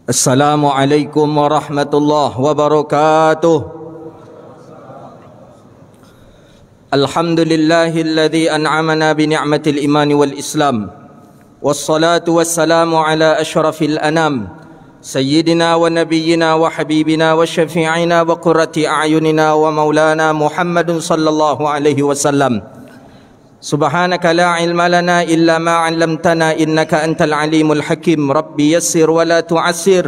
Assalamualaikum warahmatullahi wabarakatuh. Alhamdulillahilladzi an'amana bi ni'matil iman wal islam. Wassalatu wassalamu ala asyrafil anam sayyidina wa nabiyyina wa habibina wa syafi'ina wa qurrati a'yunina wa maulana Muhammadun sallallahu alaihi wasallam. Subhanaka la ilma lana illa ma 'allamtana innaka antal alimul hakim. Rabbi yassir wa la tu'assir,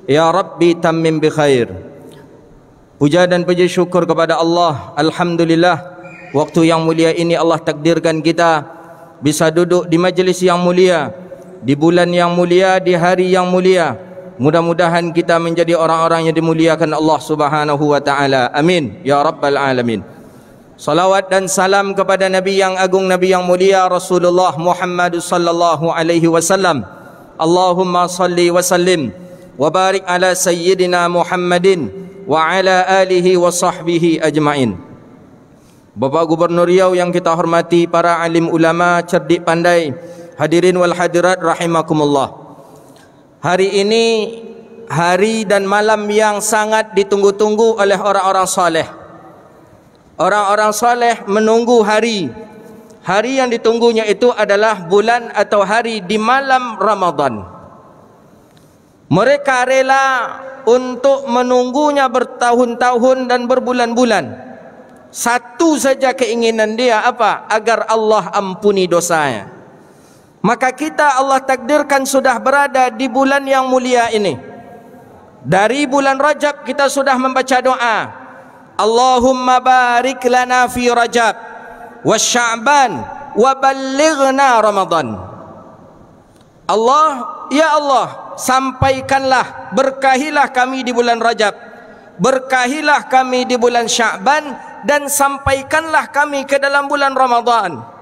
ya Rabbi tammim bi khair. Puja dan puji syukur kepada Allah. Alhamdulillah, waktu yang mulia ini Allah takdirkan kita bisa duduk di majlis yang mulia, di bulan yang mulia, di hari yang mulia. Mudah-mudahan kita menjadi orang-orang yang dimuliakan Allah Subhanahu wa taala. Amin ya rabbal alamin. Salawat dan salam kepada Nabi yang agung, Nabi yang mulia, Rasulullah Muhammad sallallahu alaihi wasallam. Allahumma salli wa sallim wa barik ala sayyidina Muhammadin wa ala alihi wa sahbihi ajma'in. Bapak Gubernur Riau yang kita hormati, para alim ulama, cerdik pandai, hadirin wal hadirat rahimakumullah. Hari ini hari dan malam yang sangat ditunggu-tunggu oleh orang-orang saleh. Orang-orang saleh menunggu hari yang ditunggunya itu adalah bulan atau hari di malam Ramadan. Mereka rela untuk menunggunya bertahun-tahun dan berbulan-bulan. Satu saja keinginan dia apa? Agar Allah ampuni dosanya. Maka kita Allah takdirkan sudah berada di bulan yang mulia ini. Dari bulan Rajab kita sudah membaca doa, Allahumma barik lana fi Rajab wa Sya'ban wa ballighna Ramadan. Allah, ya Allah, sampaikanlah, berkahilah kami di bulan Rajab, berkahilah kami di bulan Sya'ban, dan sampaikanlah kami ke dalam bulan Ramadan.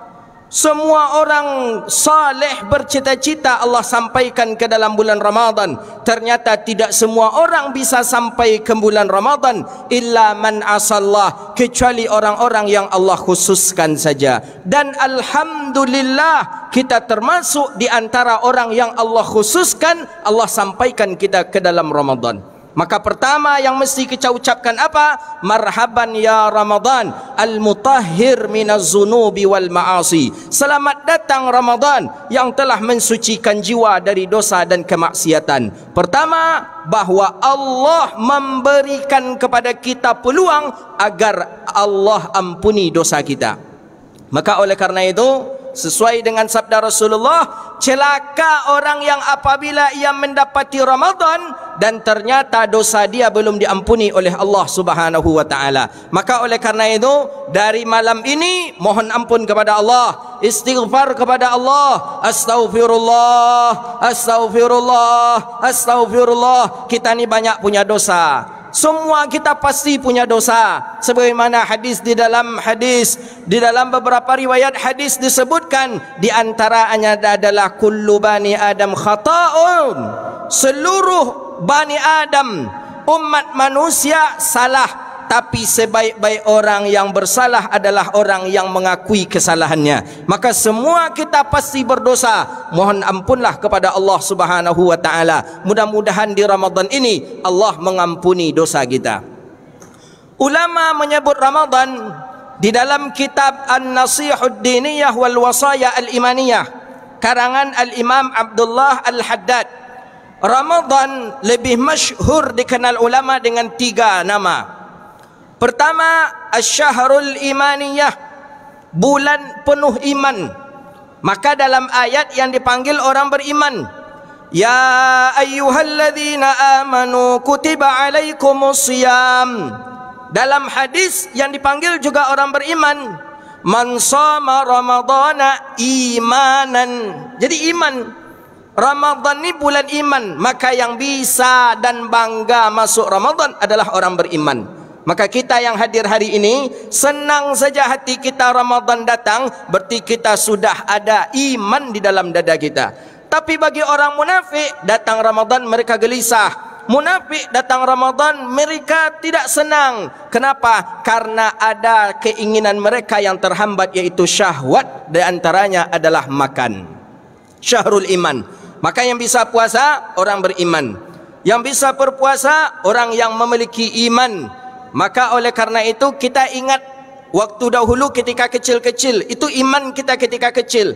Semua orang saleh bercita-cita Allah sampaikan ke dalam bulan Ramadan. Ternyata tidak semua orang bisa sampai ke bulan Ramadan, illa man asallah, kecuali orang-orang yang Allah khususkan saja. Dan alhamdulillah kita termasuk di antara orang yang Allah khususkan, Allah sampaikan kita ke dalam Ramadan. Maka pertama yang mesti kita ucapkan apa? Marhaban ya Ramadan, al-mutahhir minaz zunubi wal ma'asi. Selamat datang Ramadan yang telah mensucikan jiwa dari dosa dan kemaksiatan. Pertama, bahwa Allah memberikan kepada kita peluang agar Allah ampuni dosa kita. Maka oleh karena itu, sesuai dengan sabda Rasulullah, celaka orang yang apabila ia mendapati Ramadan dan ternyata dosa dia belum diampuni oleh Allah Subhanahu wa taala. Maka oleh karena itu, dari malam ini mohon ampun kepada Allah, istighfar kepada Allah, astaghfirullah, astaghfirullah, astaghfirullah. Kita ni banyak punya dosa. Semua kita pasti punya dosa. Sebagaimana hadis di dalam beberapa riwayat hadis disebutkan, di antaranya adalah kullu bani Adam khata'un. Seluruh bani Adam, umat manusia salah. Tapi sebaik-baik orang yang bersalah adalah orang yang mengakui kesalahannya. Maka semua kita pasti berdosa. Mohon ampunlah kepada Allah Subhanahu wa taala. Mudah-mudahan di Ramadan ini Allah mengampuni dosa kita. Ulama menyebut Ramadan di dalam kitab An-Nasihud Diniyah wal Wasaya Al-Imaniyah karangan Al-Imam Abdullah Al-Haddad, Ramadan lebih masyhur dikenal ulama dengan 3 nama. Pertama, Asy-Syahrul Imaniyah, bulan penuh iman. Maka dalam ayat yang dipanggil orang beriman, ya ayyuhalladzina amanu kutiba alaikumusiyam. Dalam hadis yang dipanggil juga orang beriman, man shama ramadhana imanan. Jadi iman, Ramadan ini bulan iman. Maka yang bisa dan bangga masuk Ramadan adalah orang beriman. Maka kita yang hadir hari ini, senang saja hati kita Ramadan datang, berarti kita sudah ada iman di dalam dada kita. Tapi bagi orang munafik, datang Ramadan mereka gelisah. Munafik datang Ramadan mereka tidak senang. Kenapa? Karena ada keinginan mereka yang terhambat, yaitu syahwat. Di antaranya adalah makan. Syahrul iman. Maka yang bisa puasa orang beriman. Yang bisa berpuasa orang yang memiliki iman. Maka oleh karena itu kita ingat waktu dahulu ketika kecil-kecil, itu iman kita ketika kecil.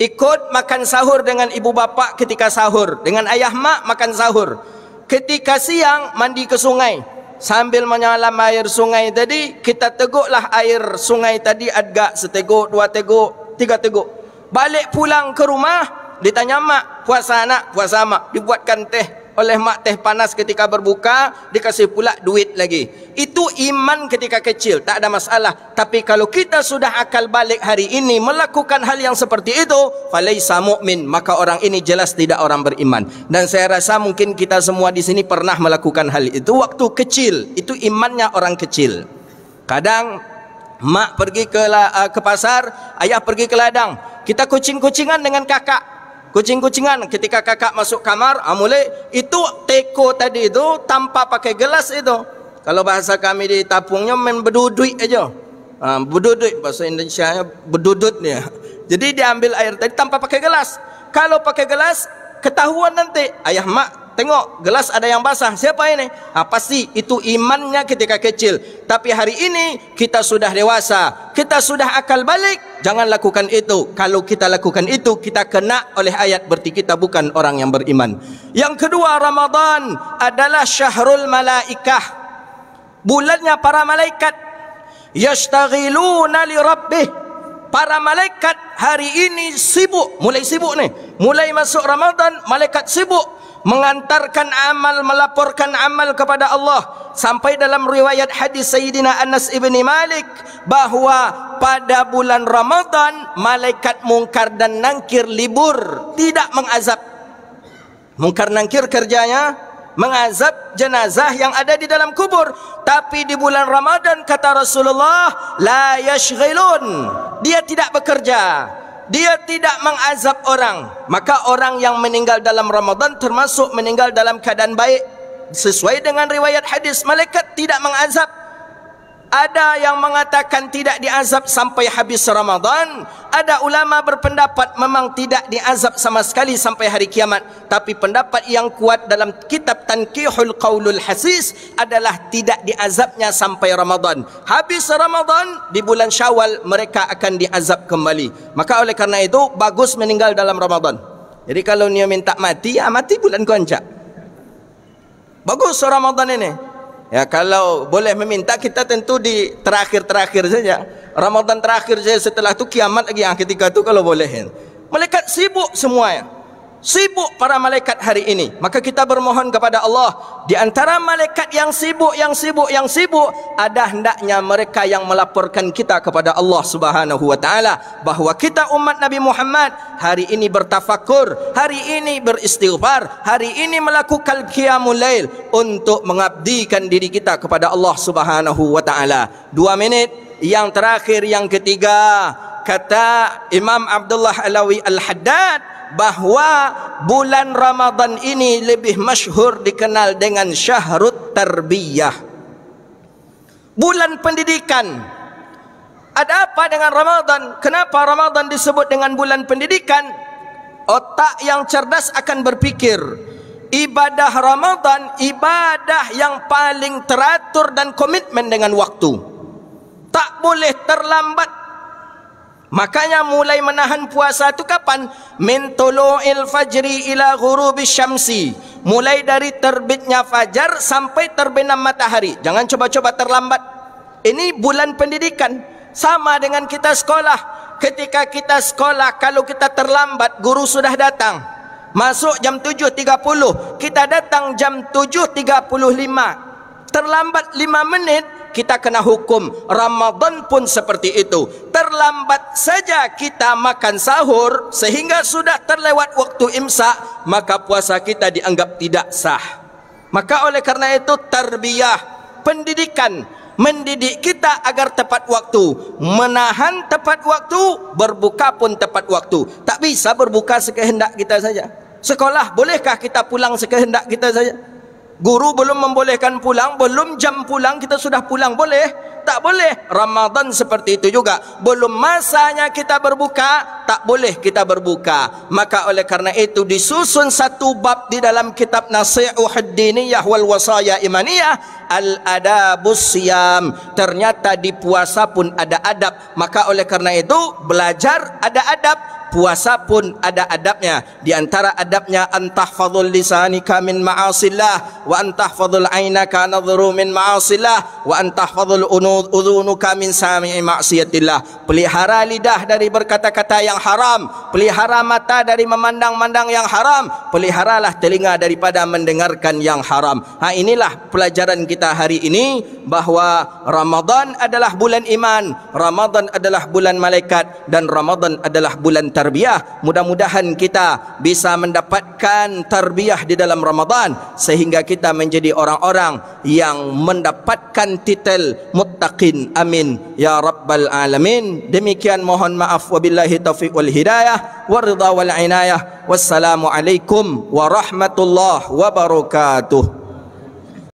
Ikut makan sahur dengan ibu bapa ketika sahur, dengan ayah mak makan sahur. Ketika siang mandi ke sungai, sambil menyelam air sungai tadi, kita teguklah air sungai tadi agak seteguk, 2 teguk, 3 teguk. Balik pulang ke rumah, ditanya mak, puasa anak, puasa mak, dibuatkan teh oleh mak, teh panas ketika berbuka, dikasih pula duit lagi. Itu iman ketika kecil, tak ada masalah. Tapi kalau kita sudah akal balik hari ini melakukan hal yang seperti itu, falaisa mu'min, maka orang ini jelas tidak orang beriman. Dan saya rasa mungkin kita semua di sini pernah melakukan hal itu waktu kecil. Itu imannya orang kecil. Kadang mak pergi ke pasar, ayah pergi ke ladang, kita kucing-kucingan dengan kakak. Kucing-kucingan ketika kakak masuk kamar, mulai itu teko tadi itu tanpa pakai gelas itu. Kalau bahasa kami di Tapungnya main bedudui aja. Bedudui bahasa Indonesianya bedudut nih. Jadi diambil air tadi tanpa pakai gelas. Kalau pakai gelas ketahuan nanti ayah mak tengok gelas ada yang basah, siapa ini? Pasti itu imannya ketika kecil. Tapi hari ini kita sudah dewasa, kita sudah akal balik, jangan lakukan itu. Kalau kita lakukan itu, kita kena oleh ayat, berarti kita bukan orang yang beriman. Yang kedua, Ramadan adalah syahrul malaikah, bulannya para malaikat. Yastaghiluna li rabbih, para malaikat hari ini sibuk, mulai sibuk nih, mulai masuk Ramadan malaikat sibuk mengantarkan amal, melaporkan amal kepada Allah. Sampai dalam riwayat hadis Sayyidina Anas ibni Malik bahwa pada bulan Ramadan malaikat mungkar dan nangkir libur, tidak mengazab. Mungkar nangkir kerjanya mengazab jenazah yang ada di dalam kubur. Tapi di bulan Ramadan kata Rasulullah, la yashghilun, dia tidak bekerja, dia tidak mengazab orang. Maka orang yang meninggal dalam Ramadan termasuk meninggal dalam keadaan baik. Sesuai dengan riwayat hadis, malaikat tidak mengazab. Ada yang mengatakan tidak diazab sampai habis Ramadan. Ada ulama berpendapat memang tidak diazab sama sekali sampai hari kiamat. Tapi pendapat yang kuat dalam kitab Tankihul Qaulul Hasis adalah tidak diazabnya sampai Ramadan. Habis Ramadan, di bulan Syawal mereka akan diazab kembali. Maka oleh karena itu bagus meninggal dalam Ramadan. Jadi kalau dia minta mati, ya mati bulan Goncak. Bagus Ramadan ini. Ya, kalau boleh meminta, kita tentu di terakhir-terakhir saja. Ramadan terakhir saja, setelah itu kiamat lagi yang ketiga itu kalau boleh. Malaikat sibuk semuanya. Sibuk para malaikat hari ini. Maka kita bermohon kepada Allah, di antara malaikat yang sibuk, ada hendaknya mereka yang melaporkan kita kepada Allah Subhanahu wa taala bahwa kita umat Nabi Muhammad hari ini bertafakur, hari ini beristighfar, hari ini melakukan qiyamul lail untuk mengabdikan diri kita kepada Allah Subhanahu wa taala. 2 menit yang terakhir, yang ketiga, kata Imam Abdullah Alawi Al-Haddad bahwa bulan Ramadan ini lebih masyhur dikenal dengan syahrut tarbiyah, bulan pendidikan. Ada apa dengan Ramadan? Kenapa Ramadan disebut dengan bulan pendidikan? Otak yang cerdas akan berpikir, ibadah Ramadan ibadah yang paling teratur dan komitmen dengan waktu, tak boleh terlambat. Makanya mulai menahan puasa itu kapan? Min tulu'il fajri ila ghurubis syamsi, mulai dari terbitnya fajar sampai terbenam matahari. Jangan coba-coba terlambat. Ini bulan pendidikan. Sama dengan kita sekolah. Ketika kita sekolah, kalau kita terlambat, guru sudah datang. Masuk jam 7.30, kita datang jam 7.35. Terlambat 5 menit, kita kena hukum. Ramadan pun seperti itu. Terlambat saja kita makan sahur sehingga sudah terlewat waktu imsak, maka puasa kita dianggap tidak sah. Maka oleh karena itu tarbiyah, pendidikan, mendidik kita agar tepat waktu, menahan tepat waktu, berbuka pun tepat waktu. Tak bisa berbuka sekehendak kita saja. Sekolah, bolehkah kita pulang sekehendak kita saja? Guru belum membolehkan pulang, belum jam pulang kita sudah pulang, boleh? tak boleh. Ramadan seperti itu juga. Belum masanya kita berbuka, tak boleh kita berbuka. Maka oleh karena itu disusun satu bab di dalam kitab Nasihuhud Diniyah wal Wasaya Imaniyah, al-adabus siyam. Ternyata di puasa pun ada adab. Maka oleh karena itu belajar ada adab, puasa pun ada adabnya. Di antara adabnya antahfadzul lisanika min ma'asillah wa antahfadzul ainaka nadhuru min ma'asillah wa antahfadzul udhunuka min sami'i ma'siyatillah. Pelihara lidah dari berkata-kata yang haram, pelihara mata dari memandang-mandang yang haram, peliharalah telinga daripada mendengarkan yang haram. Inilah pelajaran kita hari ini, bahwa Ramadan adalah bulan iman, Ramadan adalah bulan malaikat, dan Ramadan adalah bulan tarbiyah. Mudah-mudahan kita bisa mendapatkan tarbiyah di dalam Ramadan sehingga kita menjadi orang-orang yang mendapatkan titel muttaqin. Amin ya rabbal alamin. Demikian, mohon maaf, wabillahi taufiq wal hidayah waridha wal inayah. Wassalamu alaikum warahmatullahi wabarakatuh.